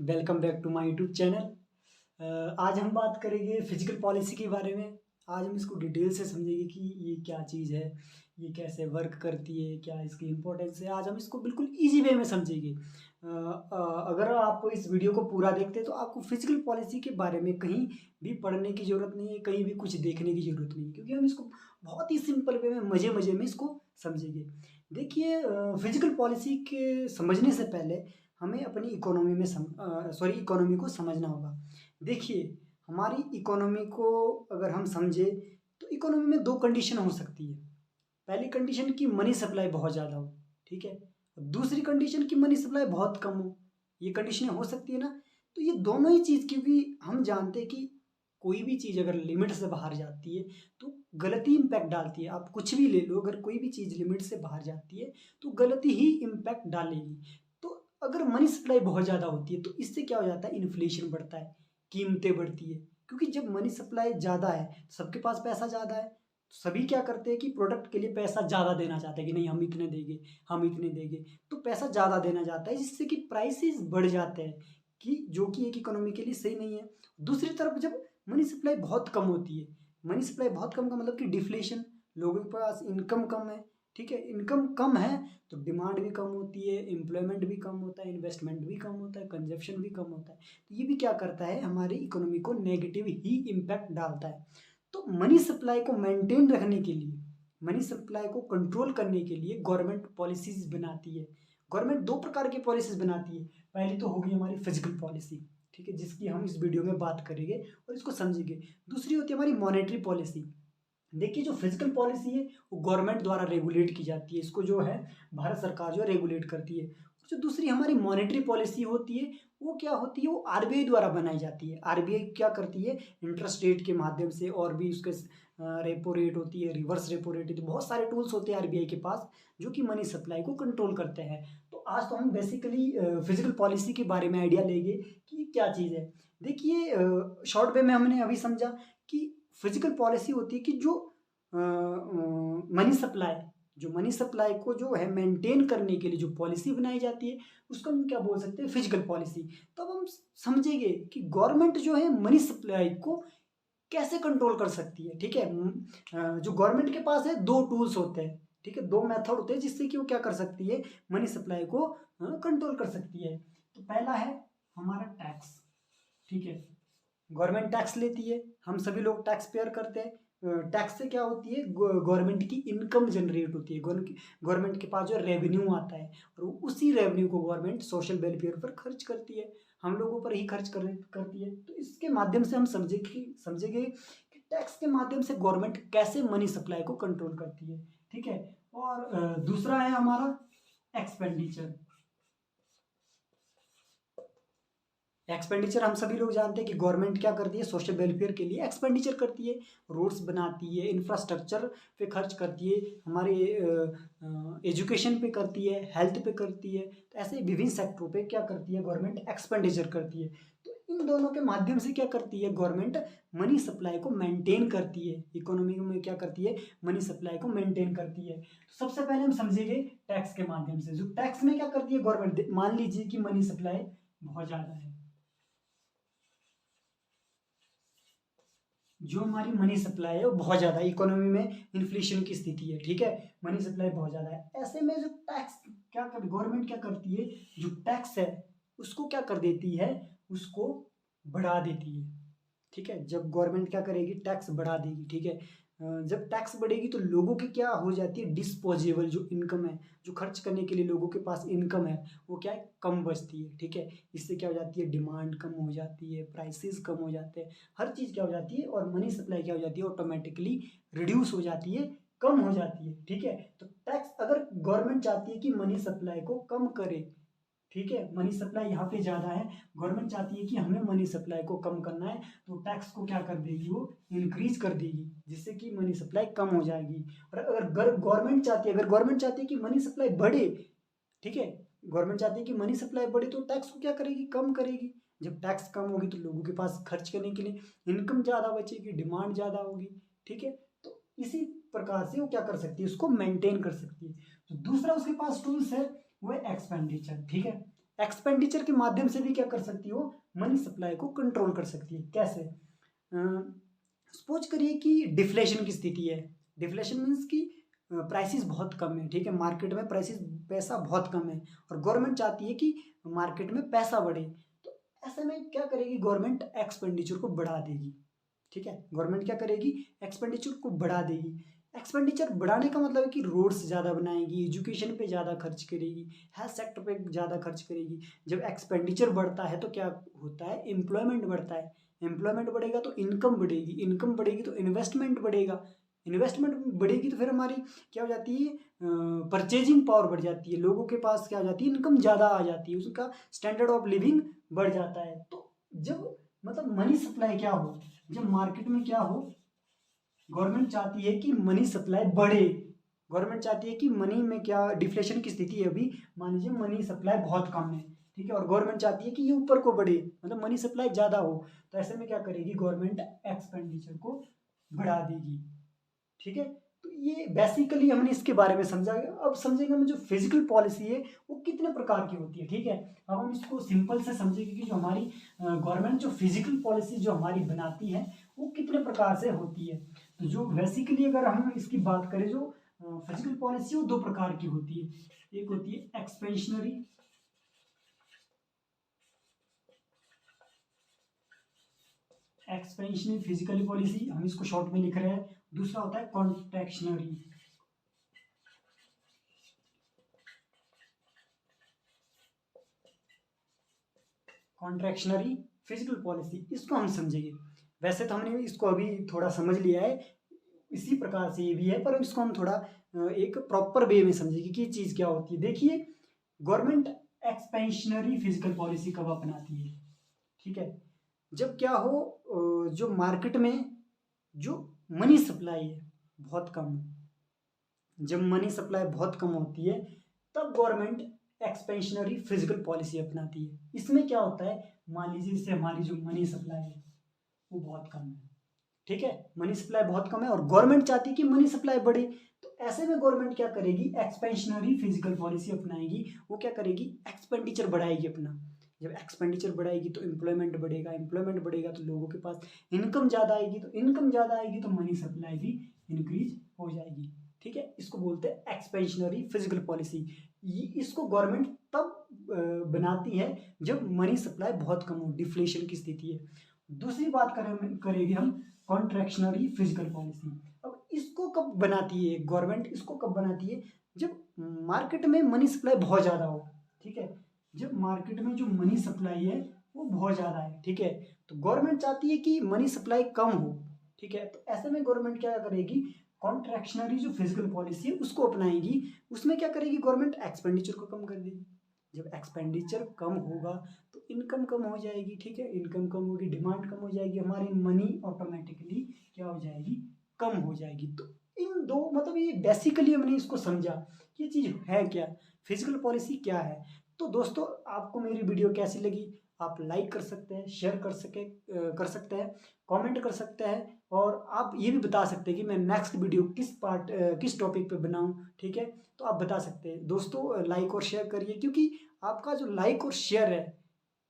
Welcome back to my YouTube channel. आज हम बात करेंगे फिजिकल पॉलिसी के बारे में। आज हम इसको डिटेल से समझेंगे कि ये क्या चीज़ है, ये कैसे वर्क करती है, क्या इसकी इम्पोर्टेंस है। आज हम इसको बिल्कुल इजी वे में समझेंगे। अगर आप इस वीडियो को पूरा देखते हैं तो आपको फिजिकल पॉलिसी के बारे में कहीं भी पढ़ने की ज़रूरत नहीं है, कहीं भी कुछ देखने की ज़रूरत नहीं है, क्योंकि हम इसको बहुत ही सिंपल वे में मज़े मज़े में इसको समझेंगे। देखिए, फिजिकल पॉलिसी के समझने से पहले हमें अपनी इकोनॉमी में इकोनॉमी को समझना होगा। देखिए, हमारी इकोनॉमी को अगर हम समझे तो इकोनॉमी में 2 कंडीशन हो सकती है। पहली कंडीशन कि मनी सप्लाई बहुत ज़्यादा हो, ठीक है? दूसरी कंडीशन कि मनी सप्लाई बहुत कम हो। ये कंडीशनें हो सकती है ना? तो ये दोनों ही चीज़, क्योंकि हम जानते हैं कि कोई भी चीज़ अगर लिमिट से बाहर जाती है तो गलत ही इम्पैक्ट डालती है। आप कुछ भी ले लो, अगर कोई भी चीज़ लिमिट से बाहर जाती है तो गलत ही इम्पैक्ट डालेगी। तो अगर मनी सप्लाई बहुत ज़्यादा होती है तो इससे क्या हो जाता है, इन्फ्लेशन बढ़ता है, कीमतें बढ़ती है। क्योंकि जब मनी सप्लाई ज़्यादा है, सबके पास पैसा ज़्यादा है, तो सभी क्या करते हैं कि प्रोडक्ट के लिए पैसा ज़्यादा देना चाहते हैं कि नहीं, हम इतने देंगे, हम इतने देंगे। तो पैसा ज़्यादा देना चाहता है, जिससे कि प्राइसेस बढ़ जाते हैं, कि जो कि एक इकोनॉमी के लिए सही नहीं है। दूसरी तरफ जब मनी सप्लाई बहुत कम होती है, मनी सप्लाई बहुत कम का मतलब कि डिफ्लेशन, लोगों के पास इनकम कम है, ठीक है? इनकम कम है तो डिमांड भी कम होती है, एम्प्लॉयमेंट भी कम होता है, इन्वेस्टमेंट भी कम होता है, कंजप्शन भी कम होता है। तो ये भी क्या करता है, हमारी इकोनॉमी को नेगेटिव ही इम्पैक्ट डालता है। तो मनी सप्लाई को मेंटेन रखने के लिए, मनी सप्लाई को कंट्रोल करने के लिए गवर्नमेंट पॉलिसीज बनाती है। गवर्नमेंट 2 प्रकार की पॉलिसीज बनाती है। पहली तो होगी हमारी फिजिकल पॉलिसी, ठीक है, जिसकी हम इस वीडियो में बात करेंगे और इसको समझेंगे। दूसरी होती है हमारी मॉनेटरी पॉलिसी। देखिए, जो फिजिकल पॉलिसी है वो गवर्नमेंट द्वारा रेगुलेट की जाती है, इसको जो है भारत सरकार जो है रेगुलेट करती है। और जो दूसरी हमारी मॉनेटरी पॉलिसी होती है वो क्या होती है, वो आरबीआई द्वारा बनाई जाती है। आरबीआई क्या करती है, इंटरेस्ट रेट के माध्यम से, और भी उसके रेपो रेट होती है, रिवर्स रेपो रेट होती है, बहुत सारे टूल्स होते हैं आरबीआई के पास जो कि मनी सप्लाई को कंट्रोल करते हैं। तो आज तो हम बेसिकली फिजिकल पॉलिसी के बारे में आइडिया लेंगे कि क्या चीज़ है। देखिए, शॉर्ट वे में हमने अभी समझा कि फिजिकल पॉलिसी होती है कि जो मनी सप्लाई को जो है मेंटेन करने के लिए जो पॉलिसी बनाई जाती है उसको हम क्या बोल सकते हैं, फिजिकल पॉलिसी। तो अब हम समझेंगे कि गवर्नमेंट जो है मनी सप्लाई को कैसे कंट्रोल कर सकती है, ठीक है? जो गवर्नमेंट के पास है 2 टूल्स होते हैं, ठीक है, 2 मेथड होते हैं जिससे कि वो क्या कर सकती है, मनी सप्लाई को कंट्रोल कर सकती है। तो पहला है हमारा टैक्स, ठीक है। गवर्नमेंट टैक्स लेती है, हम सभी लोग टैक्स पेयर करते हैं। टैक्स से क्या होती है, गवर्नमेंट की इनकम जनरेट होती है, गवर्नमेंट के पास जो रेवेन्यू आता है और उसी रेवेन्यू को गवर्नमेंट सोशल वेलफेयर पर खर्च करती है, हम लोगों पर ही खर्च करती है। तो इसके माध्यम से हम समझेंगे कि टैक्स के माध्यम से गवर्नमेंट कैसे मनी सप्लाई को कंट्रोल करती है, ठीक है। और दूसरा है हमारा एक्सपेंडिचर। एक्सपेंडिचर हम सभी लोग जानते हैं कि गवर्नमेंट क्या करती है, सोशल वेलफेयर के लिए एक्सपेंडिचर करती है, रोड्स बनाती है, इंफ्रास्ट्रक्चर पे खर्च करती है, हमारे एजुकेशन पे करती है, हेल्थ पे करती है। तो ऐसे विभिन्न सेक्टरों पे क्या करती है, गवर्नमेंट एक्सपेंडिचर करती है। तो इन दोनों के माध्यम से क्या करती है, गवर्नमेंट मनी सप्लाई को मेंटेन करती है, इकोनॉमी में क्या करती है, मनी सप्लाई को मेंटेन करती है। तो सबसे पहले हम समझेंगे टैक्स के माध्यम से। जो टैक्स में क्या करती है गवर्नमेंट, मान लीजिए कि मनी सप्लाई बहुत ज़्यादा है, जो हमारी मनी सप्लाई है वो बहुत ज़्यादा है, इकोनॉमी में इन्फ्लेशन की स्थिति है, ठीक है, मनी सप्लाई बहुत ज़्यादा है। ऐसे में जो टैक्स क्या कर गवर्नमेंट क्या करती है, जो टैक्स है उसको क्या कर देती है, उसको बढ़ा देती है, ठीक है। जब गवर्नमेंट क्या करेगी, टैक्स बढ़ा देगी, ठीक है। जब टैक्स बढ़ेगी तो लोगों की क्या हो जाती है, डिस्पोजेबल जो इनकम है, जो खर्च करने के लिए लोगों के पास इनकम है, वो क्या है, कम बचती है, ठीक है। इससे क्या हो जाती है, डिमांड कम हो जाती है, प्राइसेस कम हो जाते हैं, हर चीज़ क्या हो जाती है, और मनी सप्लाई क्या हो जाती है, ऑटोमेटिकली रिड्यूस हो जाती है, कम हो जाती है, ठीक है। तो टैक्स अगर गवर्नमेंट चाहती है कि मनी सप्लाई को कम करे, ठीक है, मनी सप्लाई यहाँ पे ज़्यादा है, गवर्नमेंट चाहती है कि हमें मनी सप्लाई को कम करना है, तो टैक्स को क्या कर देगी, वो इंक्रीज कर देगी, जिससे कि मनी सप्लाई कम हो जाएगी। और अगर गवर्नमेंट चाहती है कि मनी सप्लाई बढ़े, ठीक है, गवर्नमेंट चाहती है कि मनी सप्लाई बढ़े, तो टैक्स को क्या करेगी, कम करेगी। जब टैक्स कम होगी तो लोगों के पास खर्च करने के लिए इनकम ज़्यादा बचेगी, डिमांड ज़्यादा होगी, ठीक है। तो इसी प्रकार से वो क्या कर सकती है, उसको मेंटेन कर सकती है। तो दूसरा उसके पास टूल्स है वो है एक्सपेंडिचर, ठीक है। एक्सपेंडिचर के माध्यम से भी क्या कर सकती हो, मनी सप्लाई को कंट्रोल कर सकती है। कैसे? सपोज करिए कि डिफ्लेशन की स्थिति है। डिफ्लेशन मीन्स कि प्राइसेस बहुत कम है, ठीक है, मार्केट में प्राइसेस, पैसा बहुत कम है और गवर्नमेंट चाहती है कि मार्केट में पैसा बढ़े। तो ऐसे में क्या करेगी गवर्नमेंट? एक्सपेंडिचर को बढ़ा देगी, ठीक है। गवर्नमेंट क्या करेगी? एक्सपेंडिचर को बढ़ा देगी। एक्सपेंडिचर बढ़ाने का मतलब है कि रोड्स ज़्यादा बनाएगी, एजुकेशन पे ज़्यादा खर्च करेगी, हेल्थ सेक्टर पे ज़्यादा खर्च करेगी। जब एक्सपेंडिचर बढ़ता है तो क्या होता है? एम्प्लॉयमेंट बढ़ता है। एम्प्लॉयमेंट बढ़ेगा तो इनकम बढ़ेगी, इनकम बढ़ेगी तो इन्वेस्टमेंट बढ़ेगा, इन्वेस्टमेंट बढ़ेगी तो फिर हमारी क्या हो जाती है? परचेजिंग पावर बढ़ जाती है, लोगों के पास क्या हो जाती है? इनकम ज़्यादा आ जाती है, उसका स्टैंडर्ड ऑफ लिविंग बढ़ जाता है। तो जब मतलब मनी सप्लाई क्या हो, जब मार्केट में क्या हो, गवर्नमेंट चाहती है कि मनी सप्लाई बढ़े। गवर्नमेंट चाहती है कि मनी में क्या डिफ्लेशन की स्थिति है अभी, मान लीजिए मनी सप्लाई बहुत कम है, ठीक है, और गवर्नमेंट चाहती है कि ये ऊपर को बढ़े, मतलब मनी सप्लाई ज़्यादा हो। तो ऐसे में क्या करेगी गवर्नमेंट? एक्सपेंडिचर को बढ़ा देगी, ठीक है। तो ये बेसिकली हमने इसके बारे में समझा। अब समझेंगे हम जो फिजिकल पॉलिसी है वो कितने प्रकार की होती है, ठीक है। अब हम इसको सिंपल से समझेंगे कि जो हमारी गवर्नमेंट जो फिजिकल पॉलिसी जो हमारी बनाती है वो कितने प्रकार से होती है। तो जो बेसिकली अगर हम इसकी बात करें, जो फिजिकल पॉलिसी वो दो प्रकार की होती है। एक होती है एक्सपेंशनरी, एक्सपेंशनरी फिजिकल पॉलिसी, हम इसको शॉर्ट में लिख रहे हैं। दूसरा होता है कॉन्ट्रैक्शनरी। कॉन्ट्रैक्शनरी फिजिकल पॉलिसी, इसको हम समझेंगे। वैसे तो हमने इसको अभी थोड़ा समझ लिया है, इसी प्रकार से ये भी है, पर इसको हम थोड़ा एक प्रॉपर वे में समझेंगे कि चीज़ क्या होती है। देखिए, गवर्नमेंट एक्सपेंशनरी फिजिकल पॉलिसी कब अपनाती है, ठीक है, जब क्या हो, जो मार्केट में जो मनी सप्लाई है बहुत कम है। जब मनी सप्लाई बहुत कम होती है तब गवर्नमेंट एक्सपेंशनरी फिजिकल पॉलिसी अपनाती है। इसमें क्या होता है, मान लीजिए जैसे हमारी जो मनी सप्लाई है वो बहुत कम है, ठीक है, मनी सप्लाई बहुत कम है और गवर्नमेंट चाहती है कि मनी सप्लाई बढ़े। तो ऐसे में गवर्नमेंट क्या करेगी? एक्सपेंशनरी फिजिकल पॉलिसी अपनाएगी। वो क्या करेगी? एक्सपेंडिचर बढ़ाएगी अपना। जब एक्सपेंडिचर बढ़ाएगी तो एम्प्लॉयमेंट बढ़ेगा, एम्प्लॉयमेंट बढ़ेगा तो लोगों के पास इनकम ज़्यादा आएगी, तो इनकम ज़्यादा आएगी तो मनी सप्लाई भी इंक्रीज हो जाएगी, ठीक है। इसको बोलते हैं एक्सपेंशनरी फिजिकल पॉलिसी। इसको गवर्नमेंट तब बनाती है जब मनी सप्लाई बहुत कम हो, डिफ्लेशन की स्थिति है। दूसरी बात करेंगे हम कॉन्ट्रैक्शनरी फिजिकल पॉलिसी। अब इसको कब बनाती है गवर्नमेंट? इसको कब बनाती है? जब मार्केट में मनी सप्लाई बहुत ज़्यादा हो, ठीक है, जब मार्केट में जो मनी सप्लाई है वो बहुत ज़्यादा है, ठीक है, तो गवर्नमेंट चाहती है कि मनी सप्लाई कम हो, ठीक है। तो ऐसे में गवर्नमेंट क्या करेगी? कॉन्ट्रैक्शनरी जो फिजिकल पॉलिसी है उसको अपनाएगी। उसमें क्या करेगी गवर्नमेंट? एक्सपेंडिचर को कम कर देगी। जब एक्सपेंडिचर कम होगा तो इनकम कम हो जाएगी, ठीक है, इनकम कम होगी, डिमांड कम हो जाएगी, हमारी मनी ऑटोमेटिकली क्या हो जाएगी? कम हो जाएगी। तो इन दो, मतलब ये बेसिकली हमने इसको समझा, ये चीज़ है क्या, फिजिकल पॉलिसी क्या है। तो दोस्तों, आपको मेरी वीडियो कैसी लगी? आप लाइक कर सकते हैं, शेयर कर सकते हैं, कमेंट कर सकते हैं, और आप ये भी बता सकते हैं कि मैं नेक्स्ट वीडियो किस टॉपिक पे बनाऊं, ठीक है। तो आप बता सकते हैं दोस्तों, लाइक और शेयर करिए, क्योंकि आपका जो लाइक और शेयर है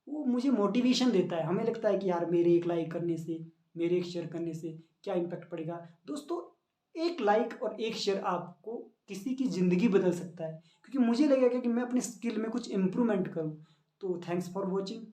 वो मुझे मोटिवेशन देता है। हमें लगता है कि यार मेरे एक लाइक करने से, मेरे एक शेयर करने से क्या इम्पैक्ट पड़ेगा। दोस्तों, एक लाइक और एक शेयर आपको किसी की ज़िंदगी बदल सकता है, क्योंकि मुझे लगेगा कि मैं अपने स्किल में कुछ इम्प्रूवमेंट करूँ। तो थैंक्स फॉर वॉचिंग।